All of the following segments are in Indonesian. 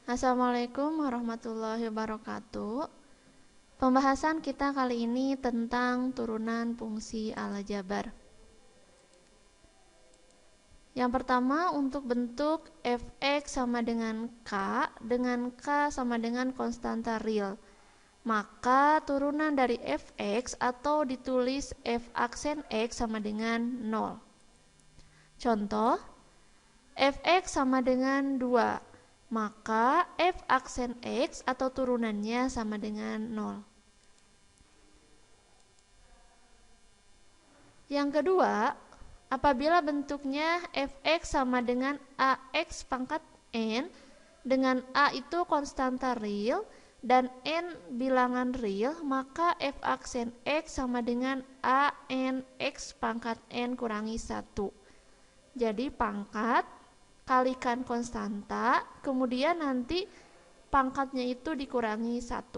Assalamualaikum warahmatullahi wabarakatuh. Pembahasan kita kali ini tentang turunan fungsi aljabar. Yang pertama, untuk bentuk fx sama dengan k sama dengan konstanta real. Maka turunan dari fx atau ditulis f aksen x sama dengan 0. Contoh, fx sama dengan 2. Maka f aksen x atau turunannya sama dengan 0. Yang kedua, apabila bentuknya fx sama dengan ax pangkat n, dengan a itu konstanta real dan n bilangan real, maka f aksen x sama dengan a n x pangkat n kurangi 1. Jadi pangkat kalikan konstanta, kemudian nanti pangkatnya itu dikurangi 1.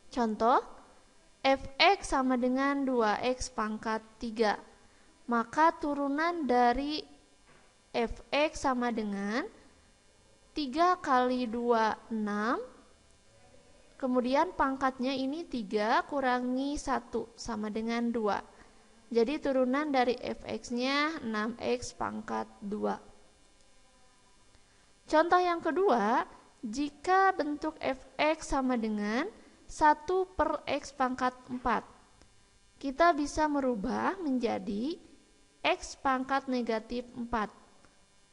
Contoh, fx sama dengan 2x pangkat 3. Maka turunan dari fx sama dengan 3 kali 2, 6. Kemudian pangkatnya ini 3 kurangi 1 sama dengan 2. Jadi turunan dari fx-nya 6x pangkat 2. Contoh yang kedua, jika bentuk fx sama dengan 1 per x pangkat 4, kita bisa merubah menjadi x pangkat negatif 4.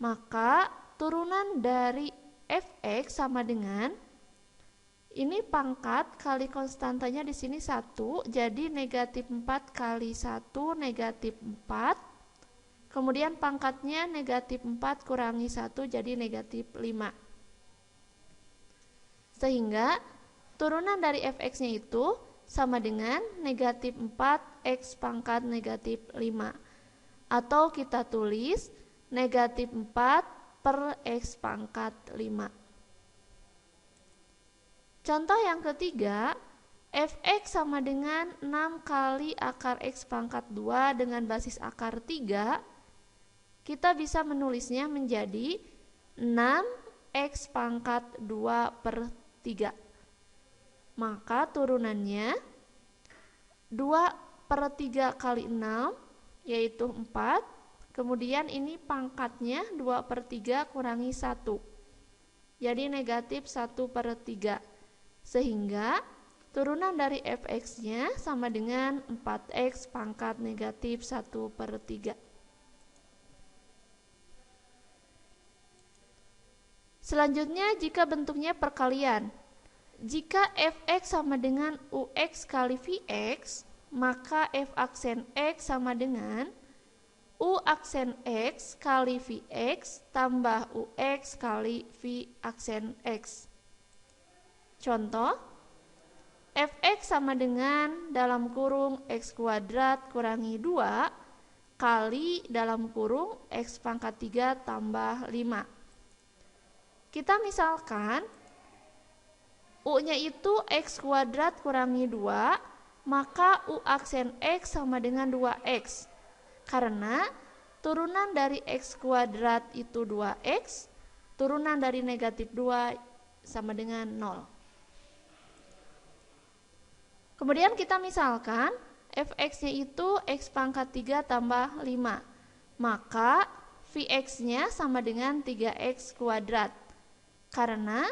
Maka turunan dari fx sama dengan, ini pangkat kali konstantanya di sini 1, jadi negatif 4 kali 1 negatif 4. Kemudian pangkatnya negatif 4 kurangi 1 jadi negatif 5. Sehingga turunan dari fx-nya itu sama dengan negatif 4x pangkat negatif 5. Atau kita tulis negatif 4 per x pangkat 5. Contoh yang ketiga, fx sama dengan 6 kali akar x pangkat 2 dengan basis akar 3. Kita bisa menulisnya menjadi 6x pangkat 2 per 3. Maka turunannya 2 per 3 kali 6 yaitu 4. Kemudian ini pangkatnya 2 per 3 kurangi 1. Jadi negatif 1 per 3. Sehingga turunan dari fx-nya sama dengan 4x pangkat negatif 1 per 3. Selanjutnya, jika bentuknya perkalian. Jika fx sama dengan ux kali vx, maka f aksen x sama dengan u aksen x kali vx tambah ux kali v aksen x. Contoh, fx sama dengan dalam kurung x kuadrat kurangi 2 kali dalam kurung x pangkat 3 tambah 5. Kita misalkan u-nya itu x kuadrat kurangi 2, maka u aksen x sama dengan 2x. Karena turunan dari x kuadrat itu 2x, turunan dari negatif 2 sama dengan 0. Kemudian kita misalkan fx-nya itu x pangkat 3 tambah 5. Maka vx-nya sama dengan 3x kuadrat. Karena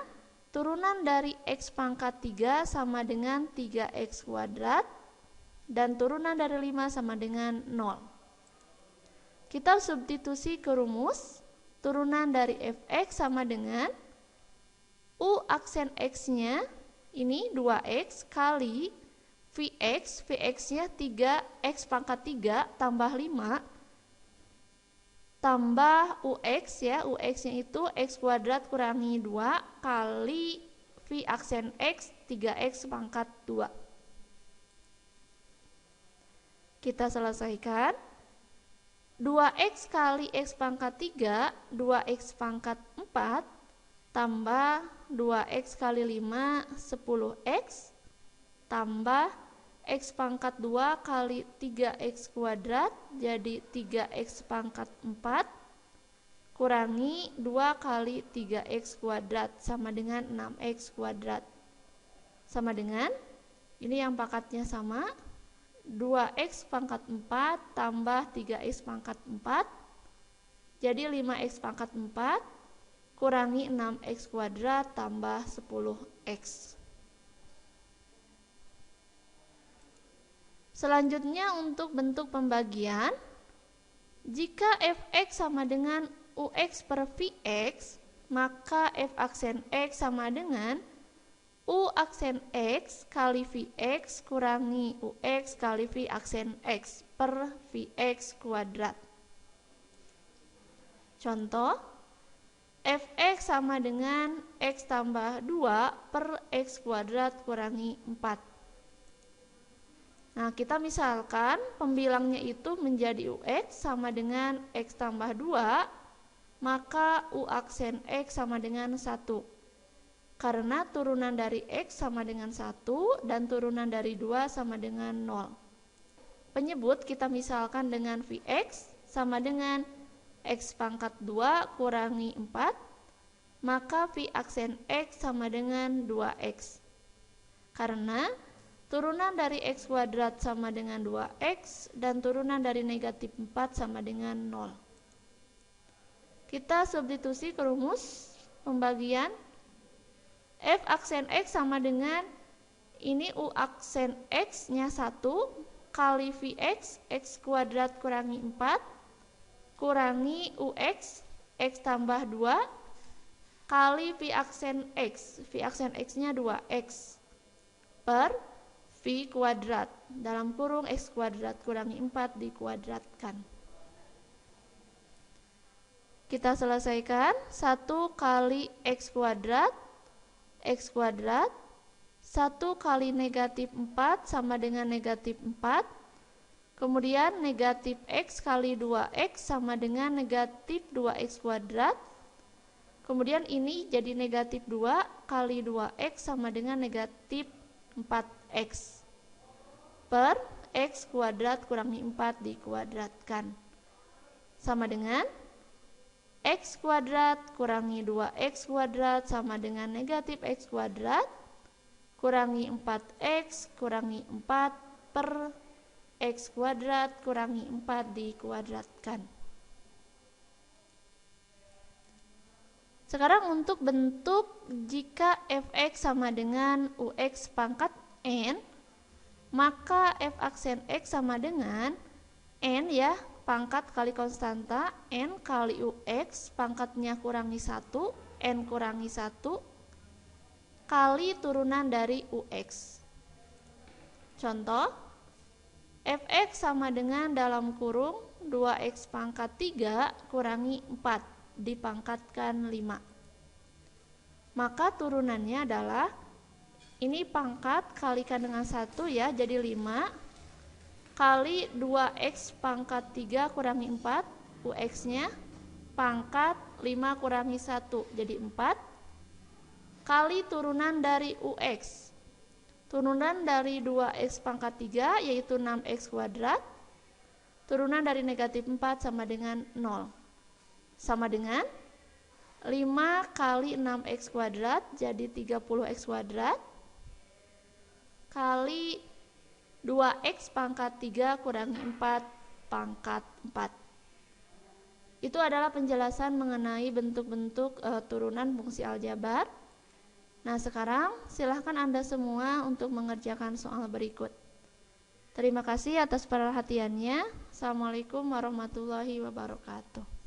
turunan dari x pangkat 3 sama dengan 3x kuadrat dan turunan dari 5 sama dengan 0. Kita substitusi ke rumus, turunan dari fx sama dengan u aksen x-nya ini 2x kali vx, vx-nya 3x pangkat 3 tambah 5 tambah ux ya, ux-nya itu x kuadrat kurangi 2 kali v aksen x 3x pangkat 2. Kita selesaikan. 2x kali x pangkat 3, 2x pangkat 4 tambah 2x kali 5, 10x tambah x pangkat 2 kali 3x kuadrat jadi 3x pangkat 4 kurangi 2 kali 3x kuadrat sama dengan 6x kuadrat. Sama dengan, ini yang pangkatnya sama, 2x pangkat 4 tambah 3x pangkat 4, jadi 5x pangkat 4 kurangi 6x kuadrat tambah 10x. Selanjutnya untuk bentuk pembagian, jika fx sama dengan ux per vx, maka f aksen x sama dengan u aksen x kali vx kurangi ux kali v aksen x per vx kuadrat. Contoh, fx sama dengan x tambah 2 per x kuadrat kurangi 4. Nah, kita misalkan pembilangnya itu menjadi ux sama dengan x tambah 2, maka u aksen x sama dengan 1. Karena turunan dari x sama dengan 1 dan turunan dari 2 sama dengan 0. Penyebut kita misalkan dengan vx sama dengan x pangkat 2 kurangi 4, maka v aksen x sama dengan 2x. Karena turunan dari x kuadrat sama dengan 2x dan turunan dari negatif 4 sama dengan 0. Kita substitusi ke rumus pembagian. F aksen x sama dengan, ini u aksen x nya 1 kali vx x kuadrat kurangi 4 kurangi ux x tambah 2 kali v aksen x nya 2x per v kuadrat dalam kurung x kuadrat kurangi 4 dikuadratkan. Kita selesaikan. 1 kali x kuadrat 1 kali negatif 4 sama dengan negatif 4, kemudian negatif x kali 2x sama dengan negatif 2x kuadrat, kemudian ini jadi negatif 2 kali 2x sama dengan negatif 4x per x kuadrat kurangi 4 dikuadratkan. Sama dengan x kuadrat kurangi 2x kuadrat sama dengan negatif x kuadrat kurangi 4x kurangi 4 per x kuadrat kurangi 4 dikuadratkan. Sekarang untuk bentuk jika fx sama dengan ux pangkat n, maka f aksen x sama dengan n ya, pangkat kali konstanta, n kali ux, pangkatnya kurangi 1, n kurangi 1, kali turunan dari ux. Contoh, fx sama dengan dalam kurung 2x pangkat 3 kurangi 4 dipangkatkan 5. Maka turunannya adalah, ini pangkat kalikan dengan 1 ya, jadi 5 kali 2x pangkat 3 kurangi 4, ux-nya pangkat 5 kurangi 1, jadi 4 kali turunan dari ux. Turunan dari 2x pangkat 3 yaitu 6x kuadrat, turunan dari negatif 4 sama dengan 0. Sama dengan 5 kali 6x kuadrat, jadi 30x kuadrat, kali 2x pangkat 3 kurangi 4 pangkat 4. Itu adalah penjelasan mengenai bentuk-bentuk turunan fungsi aljabar. Nah, sekarang silahkan Anda semua untuk mengerjakan soal berikut. Terima kasih atas perhatiannya. Assalamualaikum warahmatullahi wabarakatuh.